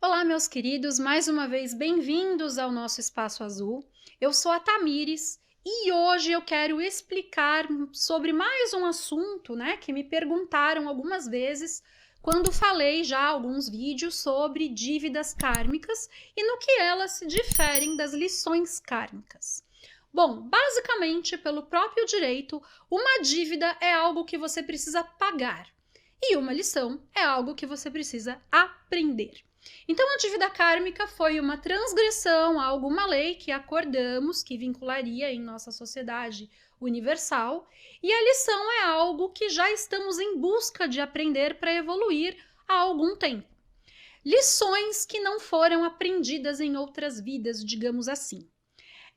Olá, meus queridos, mais uma vez bem-vindos ao nosso Espaço Azul. Eu sou a Tamires e hoje eu quero explicar sobre mais um assunto, que me perguntaram algumas vezes quando falei já alguns vídeos sobre dívidas kármicas e no que elas se diferem das lições kármicas. Bom, basicamente, pelo próprio direito, uma dívida é algo que você precisa pagar e uma lição é algo que você precisa aprender. Então, a dívida kármica foi uma transgressão a alguma lei que acordamos que vincularia em nossa sociedade universal, e a lição é algo que já estamos em busca de aprender para evoluir há algum tempo. Lições que não foram aprendidas em outras vidas, digamos assim.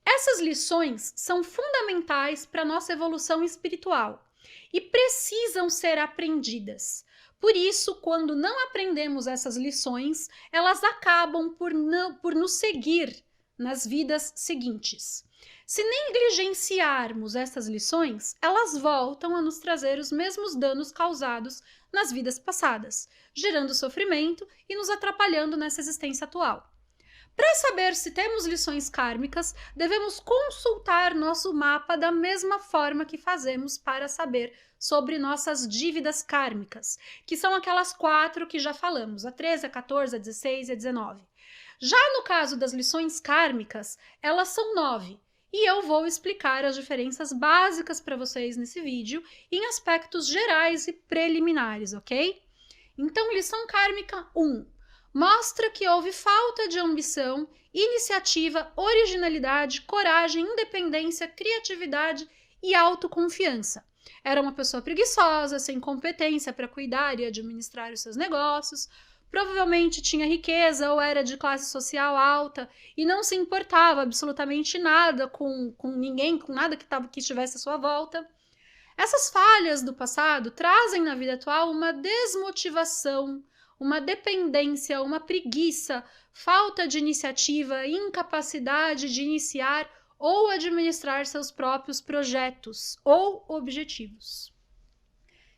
Essas lições são fundamentais para a nossa evolução espiritual e precisam ser aprendidas. Por isso, quando não aprendemos essas lições, elas acabam por nos seguir nas vidas seguintes. Se negligenciarmos essas lições, elas voltam a nos trazer os mesmos danos causados nas vidas passadas, gerando sofrimento e nos atrapalhando nessa existência atual. Para saber se temos lições kármicas, devemos consultar nosso mapa da mesma forma que fazemos para saber sobre nossas dívidas kármicas, que são aquelas 4 que já falamos, a 13, a 14, a 16 e a 19. Já no caso das lições kármicas, elas são 9, e eu vou explicar as diferenças básicas para vocês nesse vídeo em aspectos gerais e preliminares, ok? Então, lição kármica 1. Mostra que houve falta de ambição, iniciativa, originalidade, coragem, independência, criatividade e autoconfiança. Era uma pessoa preguiçosa, sem competência para cuidar e administrar os seus negócios, provavelmente tinha riqueza ou era de classe social alta e não se importava absolutamente nada com ninguém, com nada que estivesse à sua volta. Essas falhas do passado trazem na vida atual uma desmotivação, uma dependência, uma preguiça, falta de iniciativa, incapacidade de iniciar ou administrar seus próprios projetos ou objetivos.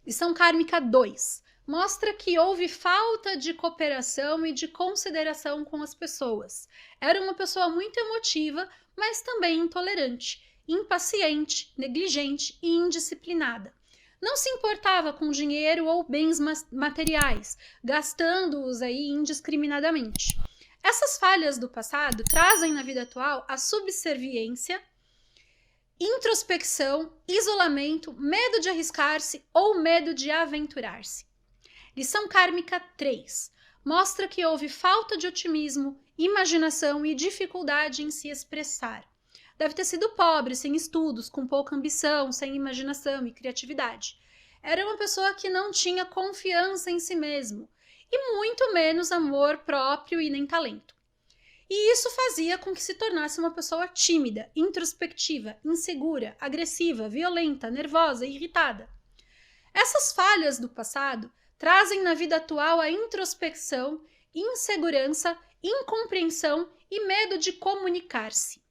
Lição kármica 2. Mostra que houve falta de cooperação e de consideração com as pessoas. Era uma pessoa muito emotiva, mas também intolerante, impaciente, negligente e indisciplinada. Não se importava com dinheiro ou bens materiais, gastando-os aí indiscriminadamente. Essas falhas do passado trazem na vida atual a subserviência, introspecção, isolamento, medo de arriscar-se ou medo de aventurar-se. Lição kármica 3. Mostra que houve falta de otimismo, imaginação e dificuldade em se expressar. Deve ter sido pobre, sem estudos, com pouca ambição, sem imaginação e criatividade. Era uma pessoa que não tinha confiança em si mesmo e muito menos amor próprio e nem talento. E isso fazia com que se tornasse uma pessoa tímida, introspectiva, insegura, agressiva, violenta, nervosa e irritada. Essas falhas do passado trazem na vida atual a introspecção, insegurança, incompreensão e medo de comunicar-se.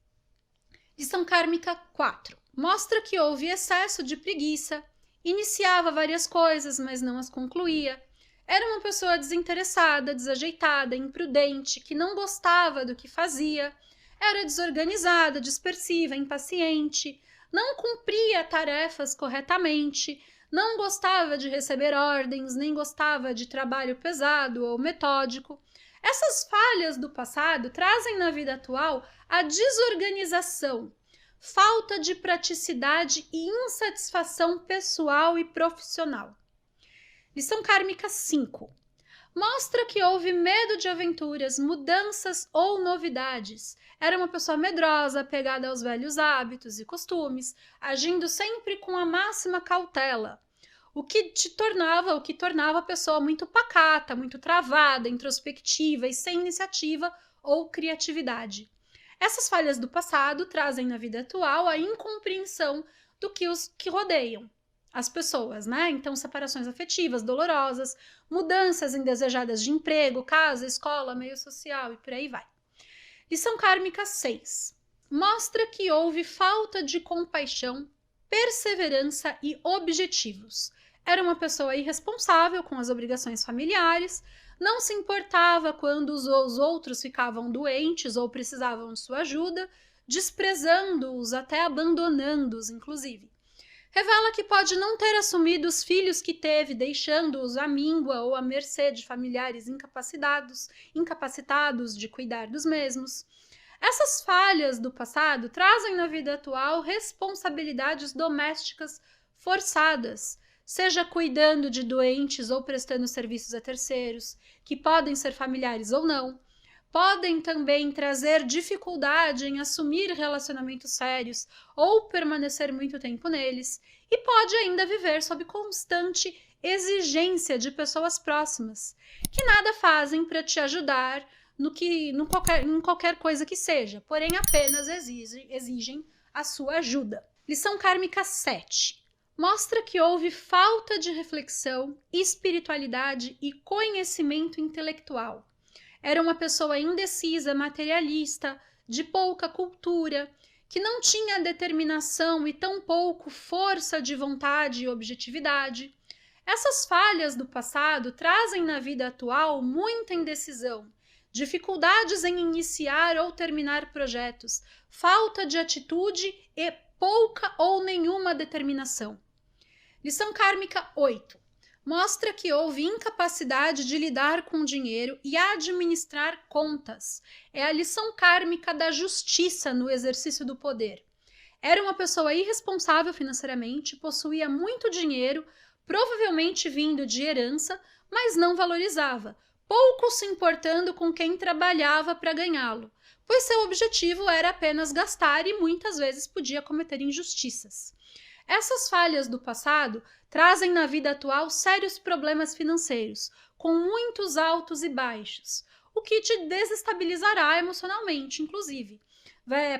Lição kármica 4. Mostra que houve excesso de preguiça, iniciava várias coisas, mas não as concluía. Era uma pessoa desinteressada, desajeitada, imprudente, que não gostava do que fazia. Era desorganizada, dispersiva, impaciente, não cumpria tarefas corretamente, não gostava de receber ordens, nem gostava de trabalho pesado ou metódico. Essas falhas do passado trazem na vida atual a desorganização, falta de praticidade e insatisfação pessoal e profissional. Lição kármica 5. Mostra que houve medo de aventuras, mudanças ou novidades. Era uma pessoa medrosa, apegada aos velhos hábitos e costumes, agindo sempre com a máxima cautela. O que tornava a pessoa muito pacata, muito travada, introspectiva e sem iniciativa ou criatividade. Essas falhas do passado trazem na vida atual a incompreensão do que os que rodeiam as pessoas, Então, separações afetivas dolorosas, mudanças indesejadas de emprego, casa, escola, meio social e por aí vai. Lição kármica 6. Mostra que houve falta de compaixão, perseverança e objetivos. Era uma pessoa irresponsável com as obrigações familiares, não se importava quando os outros ficavam doentes ou precisavam de sua ajuda, desprezando-os, até abandonando-os, inclusive. Revela que pode não ter assumido os filhos que teve, deixando-os à míngua ou à mercê de familiares incapacitados de cuidar dos mesmos. Essas falhas do passado trazem na vida atual responsabilidades domésticas forçadas, seja cuidando de doentes ou prestando serviços a terceiros, que podem ser familiares ou não. Podem também trazer dificuldade em assumir relacionamentos sérios ou permanecer muito tempo neles, e pode ainda viver sob constante exigência de pessoas próximas, que nada fazem para te ajudar em qualquer coisa que seja, porém apenas exigem a sua ajuda. Lição kármica 7. Mostra que houve falta de reflexão, espiritualidade e conhecimento intelectual. Era uma pessoa indecisa, materialista, de pouca cultura, que não tinha determinação e tampouco força de vontade e objetividade. Essas falhas do passado trazem na vida atual muita indecisão, dificuldades em iniciar ou terminar projetos, falta de atitude e pouca ou nenhuma determinação. Lição kármica 8. Mostra que houve incapacidade de lidar com o dinheiro e administrar contas. É a lição kármica da justiça no exercício do poder. Era uma pessoa irresponsável financeiramente, possuía muito dinheiro, provavelmente vindo de herança, mas não valorizava, pouco se importando com quem trabalhava para ganhá-lo, pois seu objetivo era apenas gastar e muitas vezes podia cometer injustiças. Essas falhas do passado trazem na vida atual sérios problemas financeiros, com muitos altos e baixos, o que te desestabilizará emocionalmente, inclusive.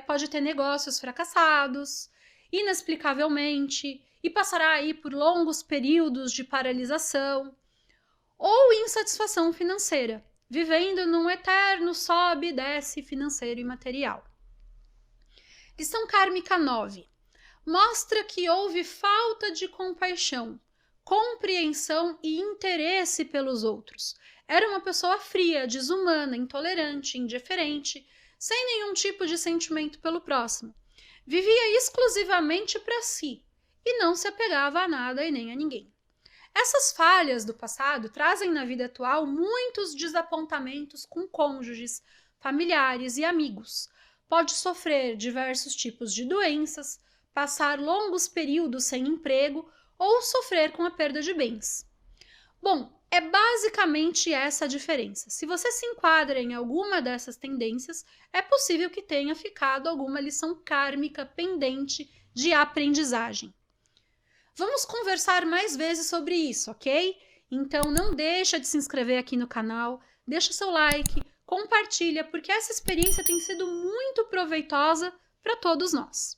Pode ter negócios fracassados, inexplicavelmente, e passará aí por longos períodos de paralisação ou insatisfação financeira, vivendo num eterno sobe e desce financeiro e material. Lição kármica 9. Mostra que houve falta de compaixão, compreensão e interesse pelos outros. Era uma pessoa fria, desumana, intolerante, indiferente, sem nenhum tipo de sentimento pelo próximo. Vivia exclusivamente para si e não se apegava a nada e nem a ninguém. Essas falhas do passado trazem na vida atual muitos desapontamentos com cônjuges, familiares e amigos. Pode sofrer diversos tipos de doenças, passar longos períodos sem emprego ou sofrer com a perda de bens. Bom, é basicamente essa a diferença. Se você se enquadra em alguma dessas tendências, é possível que tenha ficado alguma lição kármica pendente de aprendizagem. Vamos conversar mais vezes sobre isso, ok? Então não deixa de se inscrever aqui no canal, deixa seu like, compartilha, porque essa experiência tem sido muito proveitosa para todos nós.